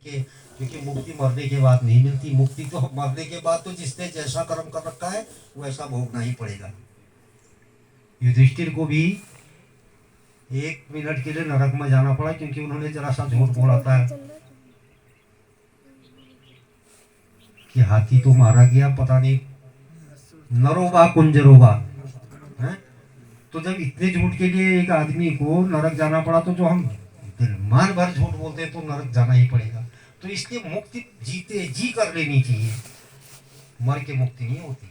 के, क्योंकि मुक्ति मरने के बाद नहीं मिलती। मुक्ति तो मरने के बाद तो जिसने जैसा कर्म कर रखा है वैसा भोगना ही पड़ेगा। युधिष्ठिर को भी 1 मिनट के लिए नरक में जाना पड़ा, क्योंकि उन्होंने जरा सा झूठ बोला था कि हाथी तो मारा गया, पता नहीं नरोबा कुंजरोबा है। तो जब इतने झूठ के लिए एक आदमी को नरक जाना पड़ा, तो जो हम मान भर झूठ बोलते हैं तो नरक जाना ही पड़ेगा। तो इसलिए मुक्ति जीते जी कर लेनी चाहिए, मर के मुक्ति नहीं होती।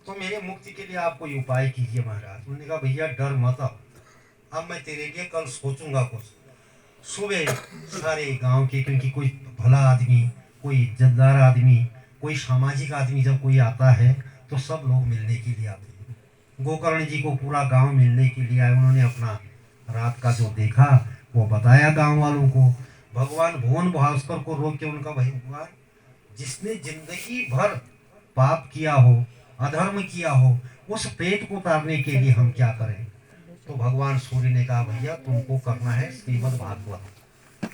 तो मेरे मुक्ति के लिए आप कोई उपाय कीजिए महाराज। उन्होंने कहा भैया डर मत, अब मैं तेरे लिए कल सोचूंगा कुछ। सुबह सारे गांव के, क्योंकि कोई भला आदमी, कोई इज्जतदार आदमी, कोई सामाजिक आदमी जब कोई आता है तो सब लोग मिलने के लिए आते हैं। गोकर्ण जी को पूरा गांव मिलने के लिए आए। उन्होंने अपना रात का जो देखा वो बताया गांव वालों को। भगवान भुवन भास्कर को रोक के उनका, भाई भगवान, जिसने जिंदगी भर पाप किया हो, अधर्म किया हो, उस पेट को उतारने के लिए हम क्या करें। तो भगवान सूर्य ने कहा भैया तुमको करना है श्रीमद् भागवत।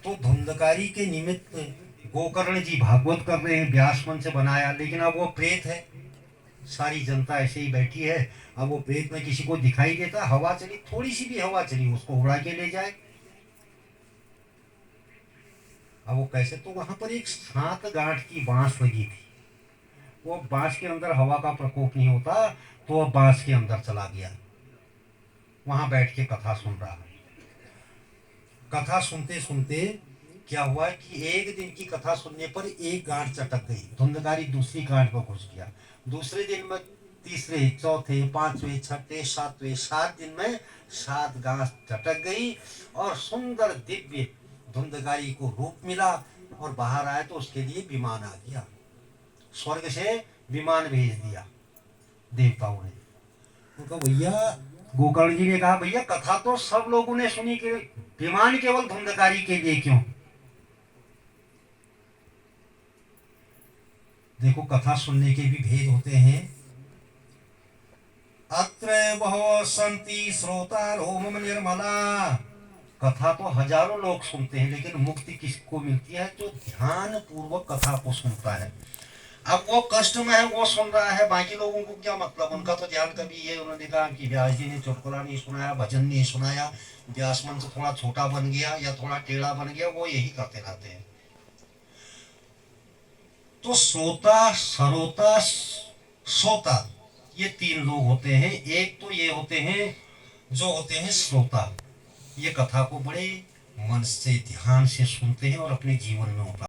तो धुंधकारी के निमित्त गोकर्ण जी भागवत कर रहे हैं, व्यास मंच बनाया, लेकिन अब वो प्रेत है। सारी जनता ऐसे ही बैठी है। अब वो प्रेत में किसी को दिखाई देता, हवा चली, थोड़ी सी भी हवा चली उसको उड़ा के ले जाए। अब वो कैसे, तो वहां पर एक 7 गांठ की बांस लगी थी। वो बांस के अंदर हवा का प्रकोप नहीं होता, तो वो बांस के अंदर चला गया। वहां बैठ के कथा सुन रहा है। कथा सुनते सुनते क्या हुआ कि एक दिन की कथा सुनने पर एक गांठ चटक गई। धुंधकारी दूसरी गांठ पर घुस गया। दूसरे दिन में तीसरे, चौथे, पांचवें, छठे, सातवें, 7 दिन में 7 गांठ चटक गई। और सुंदर दिव्य धुंधकारी को रूप मिला और बाहर आया तो उसके लिए विमान आ गया। स्वर्ग से विमान भेज दिया देवताओं ने। उनका भैया, गोकर्ण जी ने कहा भैया कथा तो सब लोगों ने सुनी, कि विमान केवल धुंधकारी के लिए क्यों। देखो कथा सुनने के भी भेद होते हैं। अत्र बहवो सन्ति श्रोतारो मम निर्मला। कथा तो हजारों लोग सुनते हैं, लेकिन मुक्ति किसको मिलती है, जो ध्यान पूर्वक कथा को सुनता है। अब वो कष्ट में है, वो सुन रहा है, बाकी लोगों को क्या मतलब, उनका तो ध्यान कभी ये, उन्होंने कहा कि व्यास जी ने चुटकुला नहीं सुनाया, भजन नहीं सुनाया, व्यास मंच थोड़ा छोटा बन गया या थोड़ा टेढ़ा बन गया, वो यही करते रहते हैं। तो श्रोता, सरोता, सोता, ये 3 लोग होते हैं। एक तो ये होते हैं जो होते हैं श्रोता, ये कथा को बड़े मन से ध्यान से सुनते हैं और अपने जीवन में उतारते हैं।